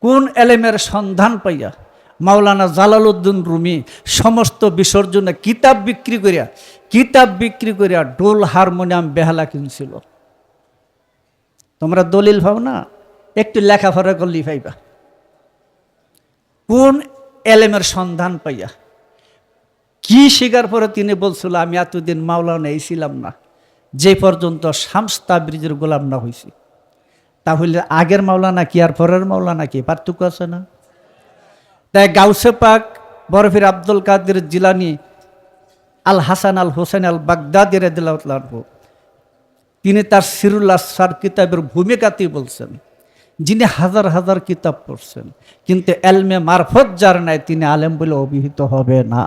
কোন এলেমের সন্ধান পাইয়া মাওলানা জালালউদ্দিন রুমি সমস্ত বিসর্জনে কিতাব বিক্রি করিয়া ডোল হারমোনিয়াম বেহালা কিনছিল। তোমরা দলিল ভাও না, একটু লেখাপড়া করলেই পাইবা। কোন এলেমের সন্ধান পাইয়া কি শিকার পরে তিনি বলছিল, আমি এতদিন মাওলানা এই ছিলাম না, যে পর্যন্ত শামস তাবরিজের গোলাম না হয়েছি। তাহলে আগের মাওলানা কি আর পরের মাওলানা কি পার্থক্য আছে না? তাই গাউসে পাক বরফির আব্দুল কাদের জিলানি আল হাসান আল হোসেন আল বাগদাদি রাদিয়াল্লাহু আনহু তিনি তার সিরুল আসরার কিতাবের ভূমিকাতেই বলছেন, যিনি হাজার হাজার কিতাব পড়ছেন কিন্তু এলমে মারফত যার নাই তিনি আলেম বলে অভিহিত হবে না।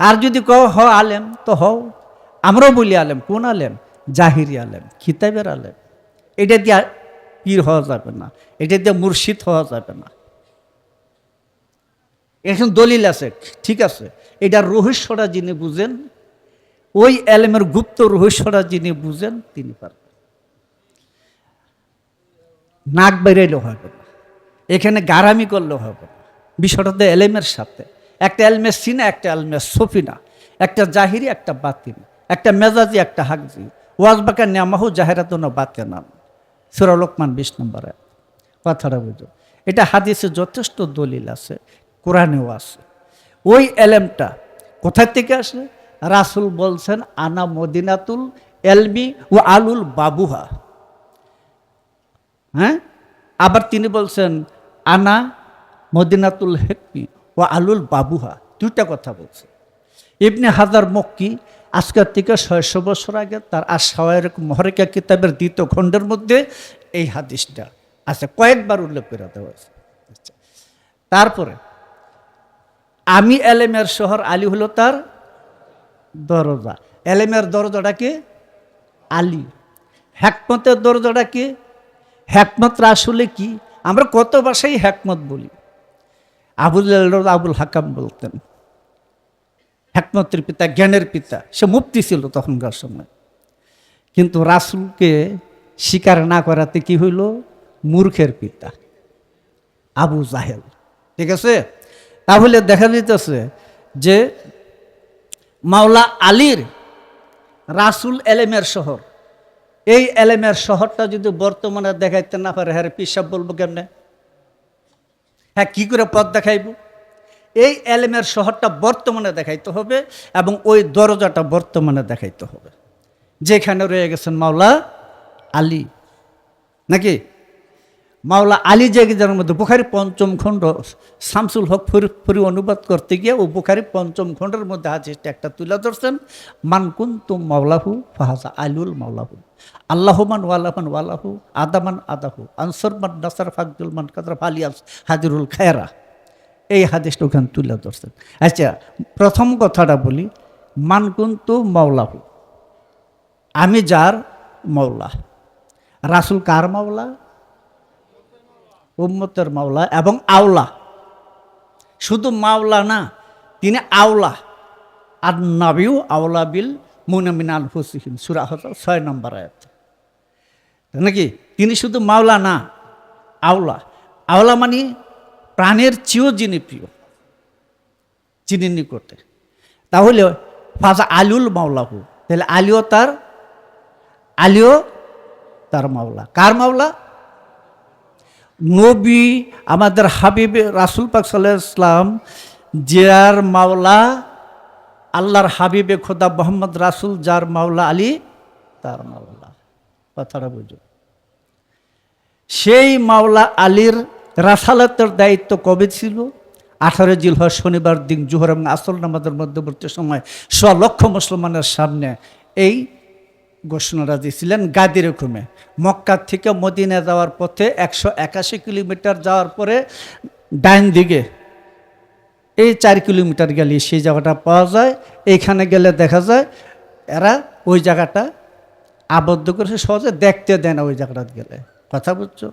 আর যদি কও হ আলেম তো হও, আমরাও বলি আলেম। কোন আলেম? জাহিরি আলেম, কিতাবের আলেম। এটা দিয়ে পীর হওয়া যাবে না, এটা দিয়ে মুর্শিদ হওয়া যাবে না। এখন দলিল আছে, ঠিক আছে, এটার রহস্যটা যিনি বুঝেন, ওই এলেমের গুপ্ত রহস্যটা যিনি বুঝেন তিনি পারবেন। নাক বেরাইলেও হবে না, এখানে গারামি করলেও হবে না। বিষয়টা তো এলেমের সাথে, একটা এলমের সিনা, একটা এলমের সফিনা, একটা জাহিরি, একটা বাতিন, একটা মেজাজি, একটা হাকজি। ওয়াজবাকা নেমাহু জাহেরাতুন বাতেনান, সূরা লোকমান 20 নম্বরে কথাটা বুঝো। এটা হাদিসে যথেষ্ট দলিল আছে, কোরআনেও আছে। ওই এলেমটা কোথা থেকে আসে? রাসূল বলছেন, আনা মদিনাতুল এলমি ও আলুল বাবুহা। হ্যাঁ, আবার তিনি বলছেন আনা মদিনাতুল হেকমি ও আলুল বাবুহা, দুইটা কথা বলছে। ইবনে হাজার মক্কি আজকের থেকে 600 বছর আগে তার আশ-শাওয়ায়ের মুহাররিকা কিতাবের 2য় খণ্ডের মধ্যে এই হাদিসটা আছে, কয়েকবার উল্লেখ করে দেওয়া হয়েছে। তারপরে আমি এলেমের শহর, আলী হলো তার দরজা। এলেমের দরজাটা কি? আলী। হিকমতের দরজাটা কি? হিকমত আসলে কি? আমরা কত ভাষায় হিকমত বলি। আবুল হাকাম বলতেন হিকমতের পিতা, জ্ঞানের পিতা। সে মুফতি ছিল তখনকার সময়, কিন্তু রাসূলকে স্বীকার না করাতে কি হইল? মূর্খের পিতা আবু জাহেল। ঠিক আছে, তাহলে দেখা দিতেছে যে মাওলা আলীর রাসূল এলেমের শহর। এই এলেমের শহরটা যদি বর্তমানে দেখাইতে না পারে, হ্যাঁ পিসাব বলবো কেমনে? হ্যাঁ, কি করে পথ দেখাইব? এই এলেমের শহরটা বর্তমানে দেখাইতে হবে এবং ওই দরজাটা বর্তমানে দেখাইতে হবে, যেখানে রয়ে গেছেন মাওলা আলী। নাকি মাওলা আলী জায়গার মধ্যে বুখারী 5ম খণ্ড শামসুল হক ফরিদপুরি অনুবাদ করতে গিয়ে ও বুখারী 5ম খণ্ডের মধ্যে হাদিসটা একটা তুলে ধরছেন, মান কুনতুম মাওলাহু ফাহাজা আলুল মাওলাহু, আল্লাহুমান ওয়ালামান ওয়ালাহু, আদামান আদাহু, আনসর মান নাসার ফাকদুল মান কাদরা ফালিয়াস হাজিরুল খায়রা। এই হাদিসটা ওখানে তুলে ধরছেন। আচ্ছা, প্রথম কথাটা বলি, মান কুনতু মাওলাহু, আমি যার মাওলা। রাসূল কার মাওলা? উম্মতের মাওলা এবং আওলা। শুধু মাওলা না, তিনি আওলা। আর নবিউ আওলা বিল মুমিনিনা মিন আনফুসিহিম, সূরা হজর 6 নম্বর আয়াত। নাকি তিনি শুধু মাওলা না, আওলা। আওলা মানে প্রাণের চেয়েও যিনি প্রিয়, যিনি নিকটে। তাহলে ফাজা আলুল মাওলাহু, তাহলে আলিও তার মাওলা। কার মাওলা? নবী আমাদের হাবিব রাসূল পাক সাল্লাল্লাহু আলাইহি ওয়াসাল্লাম যার মাওলা, আল্লাহর হাবিবে খোদা মুহাম্মদ রাসূল যার মাওলা আলী তার মাওলা। কথাটা বুঝো। সেই মাওলা আলীর রাসালাতের দায়িত্ব কবে ছিল? 18 জিলহজ শনিবার দিন জোহর এবং আসর নামাজের মধ্যবর্তী সময় 100 লক্ষ মুসলমানের সামনে এই ঘোষণাটা দিয়েছিলেন গাদির হুকুমে। মক্কা থেকে মদিনা যাওয়ার পথে 181 কিলোমিটার যাওয়ার পরে ডাইন দিকে এই 4 কিলোমিটার গেলে সেই জায়গাটা পাওয়া যায়। এইখানে গেলে দেখা যায় এরা ওই জায়গাটা আবদ্ধ করেছে, সহজে দেখতে দেয় না ওই জায়গাটা গেলে। কথা বুঝছো?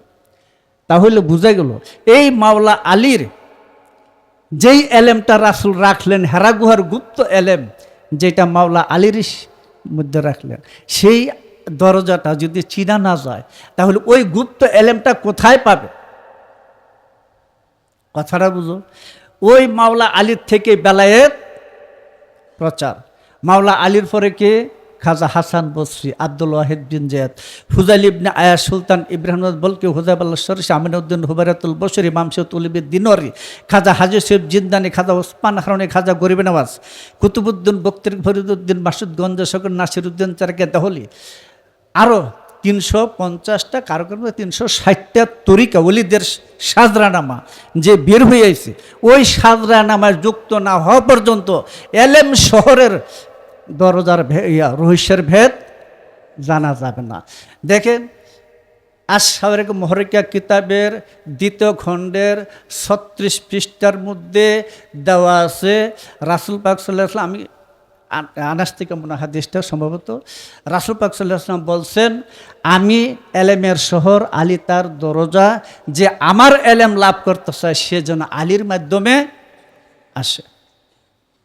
তাহলে বোঝা গেল এই মাওলা আলীর যেই এলেমটা রাসূল রাখলেন, হেরা গুহার গুপ্ত এলেম যেটা মাওলা আলীর মধ্যে রাখলেন, সেই দরজাটা যদি চিনা না যায়, তাহলে ওই গুপ্ত এলেমটা কোথায় পাবে? কথাটা বুঝো। ওই মাওলা আলীর থেকে বেলায়েত প্রচার। মাওলা আলীর পরে কে? খাজা হাসান বসরি, আব্দুল ওয়াহিদ বিন জিয়াদ, ফুজাইল ইবনে আয়াস, সুলতান ইব্রাহিম বলকে, হুজাইব আল্লাহ শরীফ, আমিনউদ্দিন হুবাইরাতুল বশরি, মামসুদ উলিবিদ দিনরি, খাজা হাজি সাহেব জিন্দানি, খাজা ওসমান হারুনি, খাজা গরিব নওয়াজ, কুতুবুদ্দিন বক্তির, ফরিদুদ্দিন মাসুদগঞ্জ, শকর নাসিরুদ্দিন চারকে দহলি, আরও 350টা, কারো কারো 360টা তরিকা ওলিদের সাজরানামা যে বের হয়ে আছে, ওই সাজরানামায় যুক্ত না হওয়া পর্যন্ত এলেম শহরের দরজার রহস্যের ভেদ জানা যাবে না। দেখেন, আশ-শাওয়ারিক মুহরিকা কিতাবের 2য় খণ্ডের 36 পৃষ্ঠার মধ্যে দেওয়া আছে, রাসূল পাক সাল্লাল্লাহু আলাইহি ওয়াসাল্লাম, আমি আনাস থেকে মনে হাদিসটা সম্ভবত, রাসূল পাক সাল্লাল্লাহু আলাইহি ওয়াসাল্লাম বলছেন, আমি এলেমের শহর, আলী তার দরজা, যে আমার এলেম লাভ করতে চায় সে যেন আলীর মাধ্যমে আসে।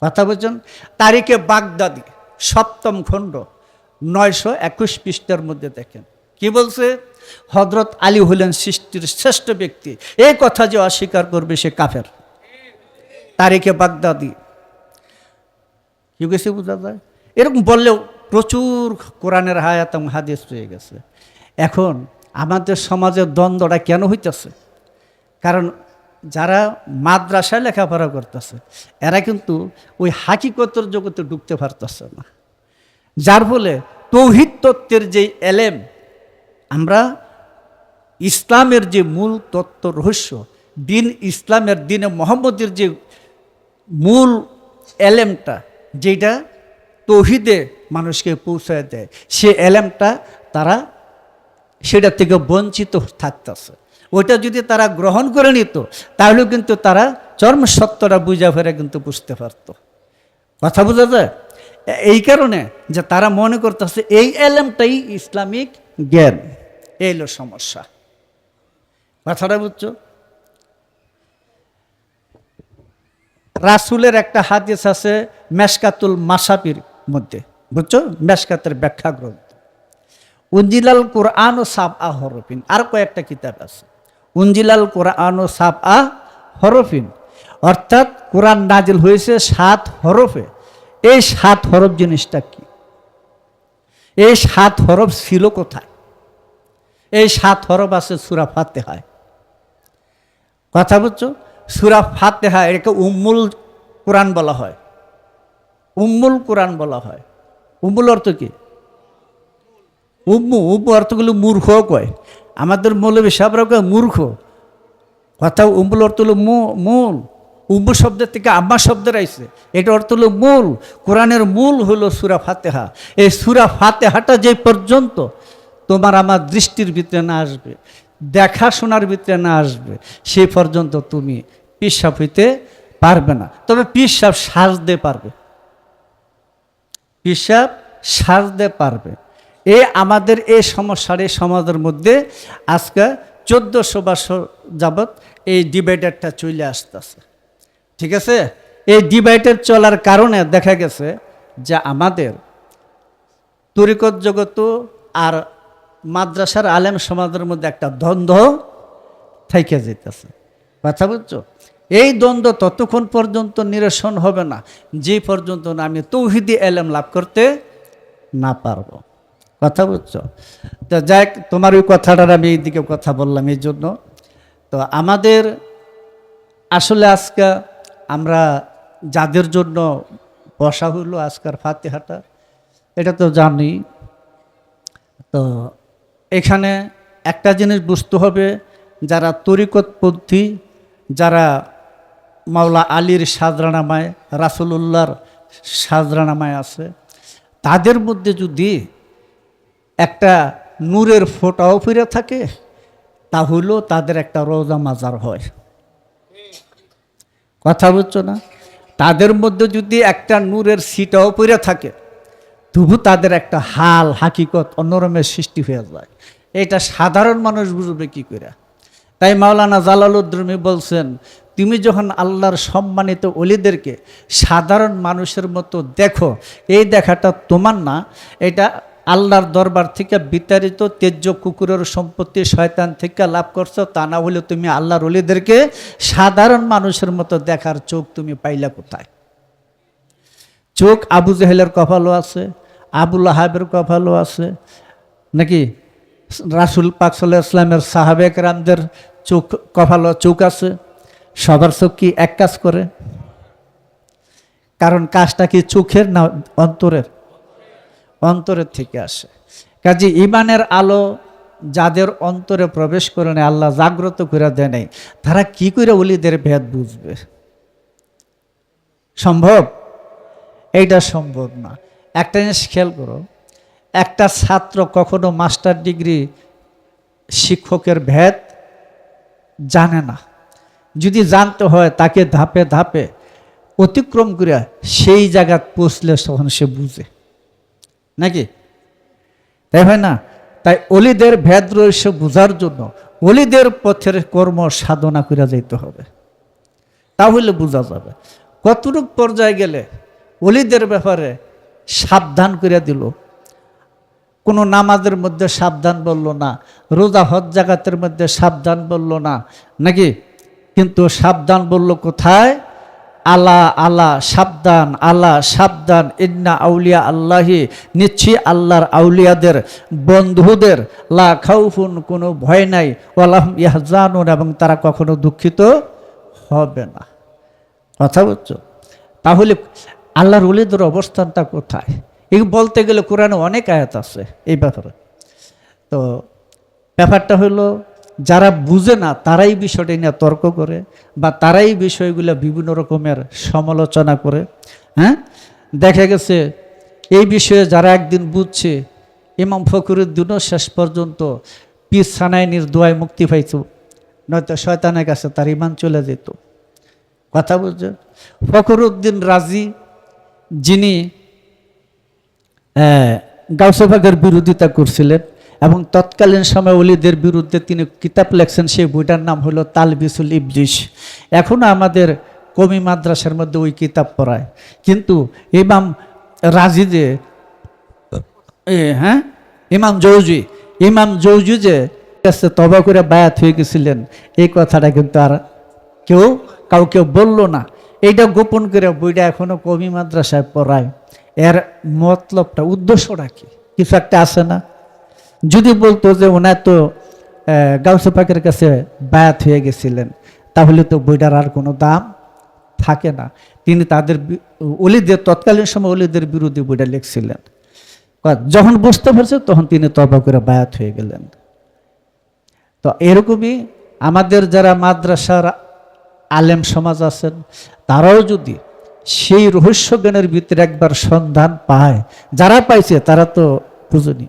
কথা বলছেন। তারিখে বাগদাদি 7ম খণ্ড 921 পৃষ্ঠার মধ্যে দেখেন কি বলছে, হযরত আলী হলেন সৃষ্টির শ্রেষ্ঠ ব্যক্তি, এই কথা যে অস্বীকার করবে সে কাফের। তারিখে বাগদাদি কি গেছে বোঝা যায়। এরকম বললেও প্রচুর কোরআনের আয়াত এবং হাদিস রয়ে গেছে। এখন আমাদের সমাজের দ্বন্দ্বটা কেন হইতেছে? কারণ যারা মাদ্রাসায় লেখাপড়া করতেছে এরা কিন্তু ওই হাকিকতের জগতে ঢুকতে পারতেছে না, যার ফলে তৌহিদ তত্ত্বের যে এলেম, আমরা ইসলামের যে মূল তত্ত্ব রহস্য, দিন ইসলামের, দিনে মোহাম্মদের যে মূল এলেমটা, যেটা তৌহিদে মানুষকে পৌঁছায় দেয়, সে এলেমটা তারা সেটা থেকে বঞ্চিত থাকতেছে। ওইটা যদি তারা গ্রহণ করে নিত তাহলে কিন্তু তারা চরম সত্যটা বুঝা ফেরা কিন্তু বুঝতে পারত। কথা বোঝা যায়। এই কারণে যে তারা মনে করতেছে এই এলেমটাই ইসলামিক জ্ঞান, এই হলো সমস্যা। কথাটা বুঝছো? রাসূলের একটা হাদিস আছে মেশকাতুল মাসাবির মধ্যে, বুঝছো, মেশকাতের ব্যাখ্যা গ্রন্থ, উনজিলাল কোরআন ও সাবআ হরফিন, আর কয়েকটা কিতাব আছে, উনজিলাল কোরআন ও সাবআ হরফিন, অর্থাৎ কোরআন নাজিল হয়েছে 7 হরফে। এই 7 হরফ জিনিসটা কি? এই 7 হরফ ছিল কোথায়? এই 7 হরফ আছে সূরা ফাতিহায়। কথা বুঝছো? সূরা ফাতিহা, এটাকে উম্মুল কোরআন বলা হয়, উম্মুল কোরআন বলা হয়। উম্মুল অর্থ কি? উম্মু অর্থগুলো মূর্খ কয়, আমাদের মৌলবী সাহেবরা কয় মূর্খ। কথা উম্মুল অর্থ হলো মূল, উম্মু শব্দের থেকে আম্মা শব্দের আইছে, এটা অর্থ হলো মূল। কোরআনের মূল হলো সূরা ফাতিহা। এই সূরা ফাতিহাটা যে পর্যন্ত তোমার আমার দৃষ্টির ভিতরে না আসবে, দেখাশোনার ভিতরে না আসবে, সেই পর্যন্ত তুমি পিশাব হইতে পারবে না। তবে পিশাব সাজতে পারবে, পিশাব সাজতে পারবে। এই আমাদের এই সমস্যার, এই সমাজের মধ্যে আজকে 1400 বছর যাবৎ এই ডিভাইডারটা চলে আসতেছে। ঠিক আছে? এই ডিভাইডার চলার কারণে দেখা গেছে যে আমাদের তরিকত জগত আর মাদ্রাসার আলেম সমাজের মধ্যে একটা দ্বন্দ্ব থেকে যেতেছে। কথা বুঝছো? এই দ্বন্দ্ব ততক্ষণ পর্যন্ত নিরসন হবে না যে পর্যন্ত না আমি তৌহিদি এলেম লাভ করতে না পারবো। কথা বুঝছো? তো যাই, তোমার ওই কথাটার আমি এইদিকে কথা বললাম এই জন্য। তো আমাদের আসলে আজকে আমরা যাদের জন্য বসা হইলো আজকের ফাতিহাটা, এটা তো জানি। তো এখানে একটা জিনিস বুঝতে হবে, যারা তরিকতপন্থী, যারা মাওলা আলীর সাজরানামায়, রাসূলুল্লাহর সাজরানামায় আছে, তাদের মধ্যে যদি একটা নূরের ফোঁটাও ফিরে থাকে তাহলেও তাদের একটা রওজা মাজার হয়। কথা বুঝছো না? তাদের মধ্যে যদি একটা নূরের সিটাও পড়ে থাকে তবু তাদের একটা হাল হাকিকত অন্যরমের সৃষ্টি হয়ে যায়। এটা সাধারণ মানুষ বুঝবে কি করে? তাই মাওলানা জালালউদ্দিন রুমি বলছেন, তুমি যখন আল্লাহর সম্মানিত ওলিদেরকে সাধারণ মানুষের মতো দেখো, এই দেখাটা তোমার না, এটা আল্লাহর দরবার থেকে বিতাড়িত তেজ্য কুকুরের সম্পত্তি শয়তান থেকে লাভ করছো, তা না হলে তুমি আল্লাহর ওলিদেরকে সাধারণ মানুষের মতো দেখার চোখ তুমি পাইলা কোথায়? চোখ আবু জেহেলের কপালও আছে, আবু লাহাবের কপালও আছে নাকি? রাসূল পাক সাল্লাল্লাহু আলাইহি ওয়াসাল্লামের সাহাবে কেরামদের চোখ কপালও চোখ আছে। সবার চোখ কি এক কাজ করে? কারণ কাজটা কি চোখের না অন্তরের? অন্তরের থেকে আসে। কাজে ইমানের আলো যাদের অন্তরে প্রবেশ করে নেয়, আল্লাহ জাগ্রত করে দেয় নাই, তারা কি করে ওলিদের ভেদ বুঝবে? সম্ভব? এইটা সম্ভব না। একটা জিনিস খেয়াল করো, একটা ছাত্র কখনো মাস্টার ডিগ্রি শিক্ষকের ভেদ জানে না। যদি জানতে হয় তাকে ধাপে ধাপে অতিক্রম করে সেই জায়গায় পৌঁছলে তখন সে বুঝে, নাকি? তাই হয় না? তাই অলিদের ভেদ রহস্য বোঝার জন্য অলিদের পথের কর্ম সাধনা করে যেতে হবে, তাহলে বোঝা যাবে। কতটুক পর্যায়ে গেলে অলিদের ব্যাপারে সাবধান করে দিল, কোনো নামাজের মধ্যে সাবধান বলল না, রোজা হজ জাকাতের মধ্যে সাবধান বলল না, নাকি? কিন্তু সাবধান বলল কোথায়? আলা আলা সাবধান, আলা সাবধান, ইন্না আউলিয়া আল্লাহি, নিশ্চয়ই আল্লাহর আউলিয়াদের বন্ধুদের লা খাউফুন, কোনো ভয় নাই, ওয়ালাহুম ইয়াহজানুন, এবং তারা কখনো দুঃখিত হবে না। কথা বুঝছো? তাহলে আল্লাহর ওলিদের অবস্থানটা কোথায়? এই বলতে গেলে কোরআনে অনেক আয়াত আছে এই ব্যাপারে। তো ব্যাপারটা হলো, যারা বুঝে না তারাই বিষয়টা নিয়ে তর্ক করে, বা তারাই বিষয়গুলো বিভিন্ন রকমের সমালোচনা করে। হ্যাঁ, দেখা গেছে এই বিষয়ে যারা একদিন বুঝছে, ইমাম ফখরুদ্দিনও শেষ পর্যন্ত পীর সানাইনির দোয়ায় মুক্তি পাইত, নয়তো শয়তানের কাছে তার ইমান চলে যেত। কথা বুঝছেন? ফখরুদ্দিন রাজি, যিনি গাউসে পাকের বিরোধিতা করছিলেন এবং তৎকালীন সময় ওলিদের বিরুদ্ধে তিনি কিতাব লেখছেন, সেই বইটার নাম হলো তালবিসুল ইবলিস। এখনও আমাদের কমি মাদ্রাসার মধ্যে ওই কিতাব পড়ায়। কিন্তু ইমাম রাজি যে ইমাম জৌজি যে কাছে তবা করে বায়াত হয়ে গেছিলেন, এই কথাটা কিন্তু আর কাউকে বলল না। এইটা গোপন করে বইটা এখনো কমি মাদ্রাসায় পড়ায়। এর মতলবটা, উদ্দেশ্যটা কি? কিছু একটা আছে না? যদি বলতো যে ওনার তো গাউসে পাকের কাছে বায়াত হয়ে গেছিলেন, তাহলে তো বইটার আর কোনো দাম থাকে না। তিনি তাদের ওলিদের, তৎকালীন সময় ওলিদের বিরুদ্ধে বইটা লিখছিলেন। যখন বুঝতে পারছে তখন তিনি তওবা করে বায়াত হয়ে গেলেন। তো এরকমই আমাদের যারা মাদ্রাসার আলেম সমাজ আছেন, তারাও যদি সেই রহস্য জ্ঞানের ভিতরে একবার সন্ধান পায়, যারা পাইছে তারা তো বুঝুনি,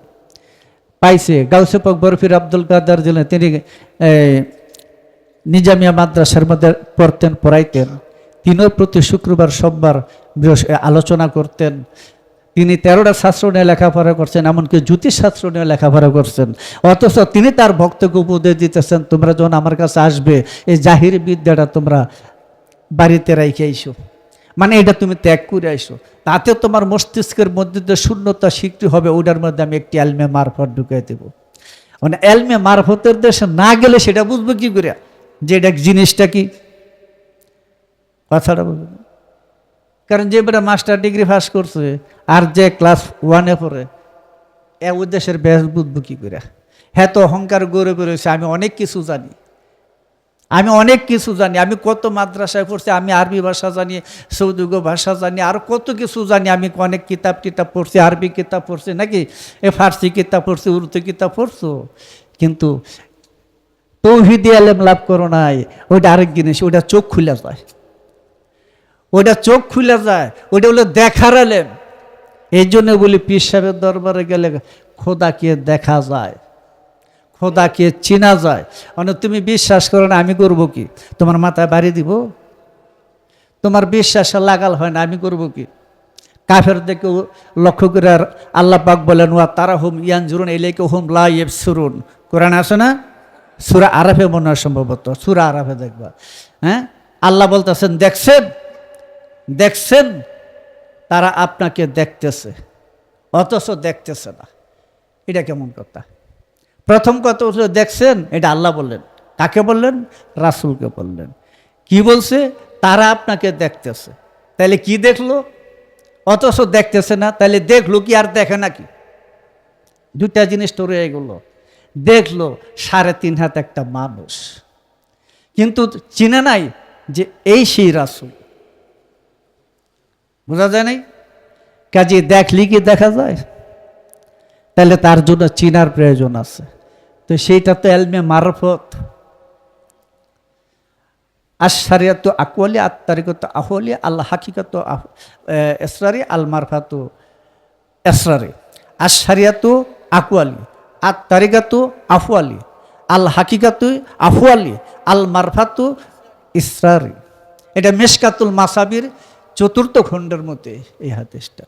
পাইছে। গাউসে পাক বরফির আব্দুল কাদের জিলানী, তিনি নিজামিয়া মাদ্রাসার মধ্যে পড়তেন, পড়াইতেন। তিনিও প্রতি শুক্রবার সোমবার আলোচনা করতেন। তিনি 13টা শাস্ত্র নিয়ে লেখাপড়া করছেন, এমনকি জ্যোতিষশাস্ত্র নিয়ে লেখাপড়া করছেন। অথচ তিনি তার ভক্তকে উপদেশ দিতেছেন, তোমরা যখন আমার কাছে আসবে, এই জাহির বিদ্যাটা তোমরা বাড়িতে রাইখে আইসো, মানে এটা তুমি ত্যাগ করে আইসো, তাতে তোমার মস্তিষ্কের মধ্যে যে শূন্যতা সৃষ্টি হবে, ওটার মধ্যে আমি একটি এলমে মারফত ঢুকিয়ে দেব। মানে এলমে মারফতের দেশে না গেলে সেটা বুঝবো কি করে যে এটা জিনিসটা কি? কথাটা বলবেন। কারণ যে বেটা মাস্টার ডিগ্রি পাস করছে আর যে ক্লাস 1-এ পড়ে, এ উদ্দেশ্যের ব্যাস বুঝবো কি করে? হ্যাঁ, তো অহংকার গড়ে বেরোয়েছে, আমি অনেক কিছু জানি, আমি অনেক কিছু জানি, আমি কত মাদ্রাসায় পড়ছি, আমি আরবি ভাষা জানি, সৌদি ভাষা জানি, আর কত কিছু জানি, আমি অনেক কিতাব পড়ছি, আরবি কিতাব পড়ছি, নাকি ফার্সি কিতাব পড়ছি, উর্দু কিতাব পড়ছো, কিন্তু তৌহিদি ইলম লাভ করো নাই। ওইটা আরেক জিনিস, ওইটা চোখ খুলে যায়, ওইটা চোখ খুলে যায়, ওইটা হলো দেখার ইলম। এই জন্য বলি পীর সাহেবের দরবারে গেলে খোদাকে দেখা যায়, খোদাকে চেনা যায়। মানে তুমি বিশ্বাস করো না, আমি করবো কি? তোমার মাথায় বাড়ি দিব? তোমার বিশ্বাস লাগাল হয় না, আমি করবো কি? কাফের দেখে লক্ষ্য করে আল্লাহ পাক বলেন, ওয়া তারা হুম ইয়ানজুরুন ইলাইকা হুম লা ইয়াবসুরুন। কোরআন আছে না? সূরা আরাফে মনে হয়, সম্ভবত সূরা আরাফে দেখবা। হ্যাঁ, আল্লাহ বলতেছেন, দেখছেন, দেখছেন, তারা আপনাকে দেখতেছে অথচ দেখতেছে না। এটা কেমন কথা? প্রথম কথা হলো দেখছেন, এটা আল্লাহ বললেন। কাকে বললেন? রাসূলকে বললেন। কি বলছে? তারা আপনাকে দেখতেছে। তাহলে কি দেখলো? অথচ দেখতেছে না, তাহলে দেখলো কি আর দেখে নাকি? দুটা জিনিস তো রয়ে গেল। দেখলো 3.5 হাত একটা মানুষ, কিন্তু চিনে নাই যে এই সেই রাসূল। বোঝা যায় নাই? কাজে দেখলি কি দেখা যায়? তাহলে তার জন্য চিনার প্রয়োজন আছে। তো সেইটা তো এলমে মারফত। আশ-শারিয়াত আকওয়ালি, আত-তারিকাত আহওয়ালি, আল হাকিকাত এসরারি, আল মারফাত এসরারি। আশ-শারিয়াত আকওয়ালি, আত-তারিকাত আফওয়ালি, আল হাকিকাত আফওয়ালি, আল মারফাত ইসরারি। এটা মিশকাতুল মাসাবির 4র্থ খণ্ডের মধ্যে এই হাদিসটা।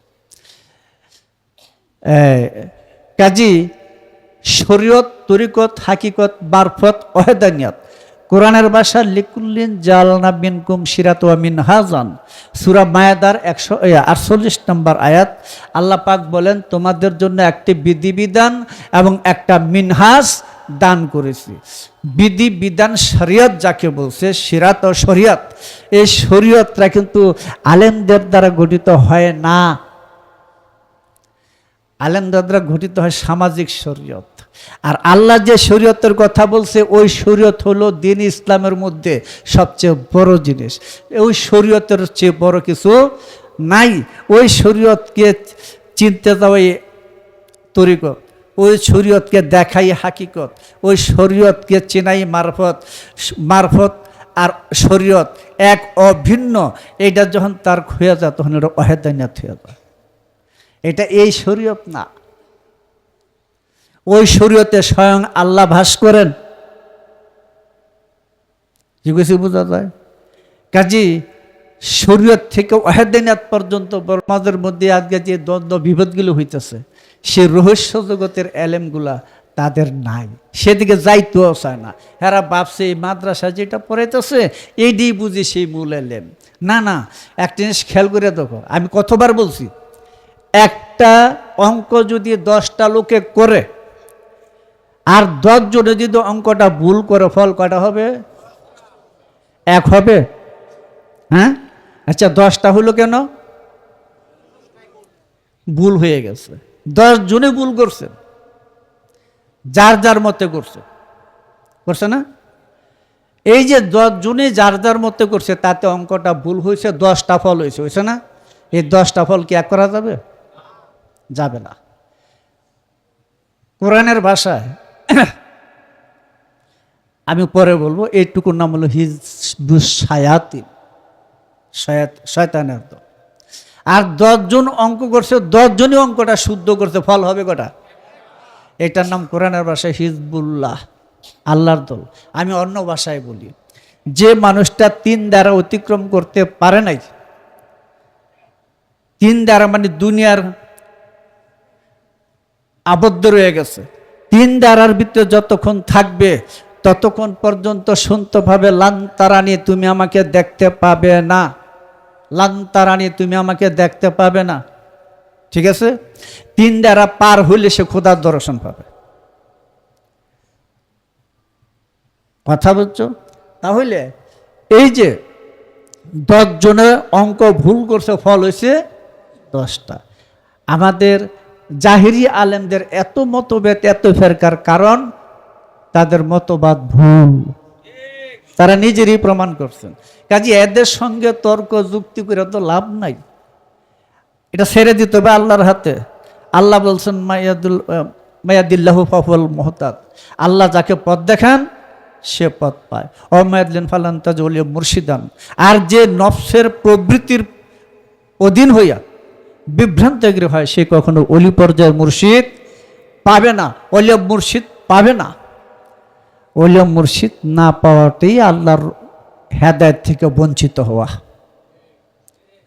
কাজী শরীয়ত, তরিকত, হাকিকত, মারফত, ওয়াহদানিয়াত। কোরআনের ভাষা লিকুল্লিন জালনা মিনকুম শিরাত ওয়া মিনহাজান। সূরা মায়েদার 148 নম্বর আয়াত। আল্লাহ পাক বলেন, তোমাদের জন্য একটি বিধিবিধান এবং একটা মিনহাজ দান করেছি। বিধিবিধান শরিয়ত যাকে বলছে, শিরাত ও শরিয়ত, এই শরিয়তটা কিন্তু আলেমদের দ্বারা গঠিত হয় না। আলেমদের দ্বারা গঠিত হয় সামাজিক শরীয়ত। আর আল্লাহ যে শরীয়তের কথা বলছে, ওই শরীয়ত হলো দ্বীন ইসলামের মধ্যে সবচেয়ে বড় জিনিস। ওই শরীয়তের চেয়ে বড় কিছু নাই। ওই শরীয়তকে চিনতে যাওয়াই তরিকত, ওই শরীয়তকে দেখাই হাকিকত, ওই শরীয়তকে চেনাই মারফত। মারফত আর শরীয়ত এক অভিন্ন। এইটা যখন তার হয়ে যায়, তখন এটা ওয়াহদানিয়াত হয়ে যায়। এটা এই শরীয়ত না। ওই শরীয়তে স্বয়ং আল্লাহ ভাস করেন। কি কিছু বোঝা যায়? কাজী শরীয়ত থেকে ওয়াহদানিয়াত পর্যন্ত সমাজের মধ্যে আজকে যে দ্বন্দ্ব বিভেদগুলো হইতেছে, সে রহস্য জগতের এলেমগুলা তাদের নাই, সেদিকে যাইতেও চায় না। এরা ভাবছে এই মাদ্রাসা যেটা পড়াইতেছে এইটি বুঝি সেই মূল এলেম। না না, একটা জিনিস খেয়াল করে দেখো, আমি কতবার বলছি, একটা অঙ্ক যদি 10টা লোকে করে আর 10 জনে যদি অঙ্কটা ভুল করে, ফল কটা হবে? 1 হবে। হ্যাঁ, আচ্ছা 10টা হলো কেন? ভুল হয়ে গেছে। 10 জনে ভুল করছে, যার যার মতে করছে, করছে না? এই যে 10 জনে যার যার মতে করছে, তাতে অঙ্কটা ভুল হয়েছে, 10টা ফল হয়েছে, হয়েছে না? এই 10টা ফল কি এক করা যাবে? যাবে না। কোরআনের ভাষায় আমি পরে বলবো, এইটুকুর নাম হলো হিজবুস শায়াতিন, শয়তানের দল। আর 10 জন অঙ্ক করছে, 10 জনই অঙ্কটা শুদ্ধ করছে, ফল হবে কটা? এটার নাম কোরআনের ভাষায় হিজবুল্লাহ, আল্লাহর দল। আমি অন্য ভাষায় বলি, যে মানুষটা 3 দ্বারা অতিক্রম করতে পারে নাই, 3 দ্বারা মানে দুনিয়ার আবদ্ধ রয়ে গেছে, 3 দ্বারার ভিতরে যতক্ষণ থাকবে ততক্ষণ পর্যন্ত শুনতভাবে লান্তারানি তুমি আমাকে দেখতে পাবে না, লান্তারানি তুমি আমাকে দেখতে পাবে না। ঠিক আছে? 3 দ্বারা পার হইলে সে খোদার দর্শন পাবে। কথা বুঝছো? তাহলে এই যে 10 জনের অঙ্ক ভুল করছে, ফল হয়েছে 10টা। আমাদের জাহিরি আলেমদের এত মতভেদ, এত ফেরকার কারণ তাদের মতবাদ ভুল, তারা নিজেরই প্রমাণ করছেন। কাজে এদের সঙ্গে তর্ক যুক্তি করে তো লাভ নাই, এটা ছেড়ে দিতে হবে আল্লাহর হাতে। আল্লাহ বলছেন মায়াদিল্লাহু ফাহুয়াল মুহতাদ, আল্লাহ যাকে পথ দেখান সে পথ পায়। অমায়াদিন ফালান তাজউলিয়া মুর্শিদান। আর যে নফসের প্রবৃত্তির অধীন হইয়া বিভ্রান্তগিরি হয়, সে কখনো অলি পর্যায়ের মুর্শিদ পাবে না, অলিয়া মুর্শিদ পাবে না। অলিয়া মুর্শিদ না পাওয়াটাই আল্লাহর হেদায়েত থেকে বঞ্চিত হওয়া।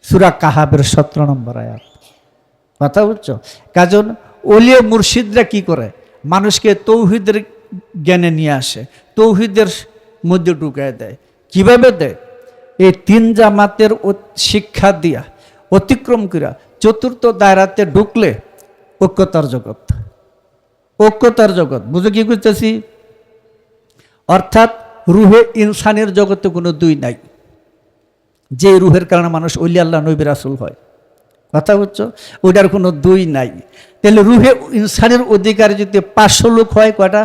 সূরা কাহাবের 17 নম্বর আয়াত। কথা বুঝছো? কারণ অলিয়া মুর্শিদরা কি করে? মানুষকে তৌহিদের জ্ঞানে নিয়ে আসে, তৌহিদের মধ্যে ঢুকায় দেয়। কিভাবে দেয়? এই 3 জামাতের শিক্ষা দিয়া অতিক্রম করিয়া 4র্থ দায়রাতে ঢুকলে ঐক্যতার জগৎ। ঐক্যতার জগৎ বুঝে কি করতেছি? অর্থাৎ রুহে ইনসানের জগতে কোনো দুই নাই, যে রুহের কারণে মানুষ ওলি আল্লাহ নবী রাসূল হয়, কথা বুঝছো? ওইটার কোনো দুই নাই। তাহলে রুহে ইনসানের অধিকারী যদি 500 লোক হয়, কয়টা?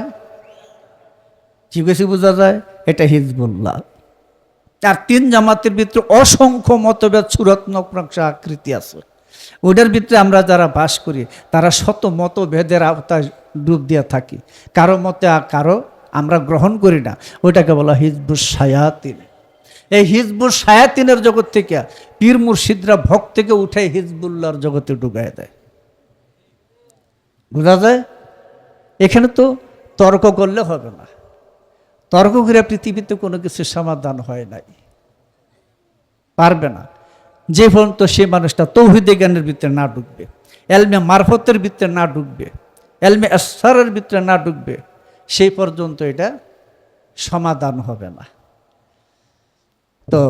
কি বেশি বোঝা যায়? এটা হিজবুল্লাহ। আর 3 জামাতের ভিতরে অসংখ্য মতভেদ, সুরত নকশা আকৃতি আছে। ওটার ভিতরে আমরা যারা বাস করি তারা শত মতভেদের আওতায় ডুব দিয়ে থাকি, কারো মতে কারো আমরা গ্রহণ করি না। ওইটাকে বলা হিজবুস শায়াতিন। এই হিজবুস শায়াতিনের জগৎ থেকে পীর মুর্শিদরা ভক্তকে উঠে হিজবুল্লাহর জগতে ঢুকায় দেয়। বোঝা যায়? এখানে তো তর্ক করলে হবে না। তর্ক করে পৃথিবীতে কোনো কিছু সমাধান হয় নাই, পারবে না। যে পর্যন্ত সে মানুষটা তৌহিদে জ্ঞানের ভিতরে না ঢুকবে, এলমে মারফতের ভিতরে না ঢুকবে, এলমে আসরারের ভিতরে না ঢুকবে, সেই পর্যন্ত এটা সমাধান হবে না। তো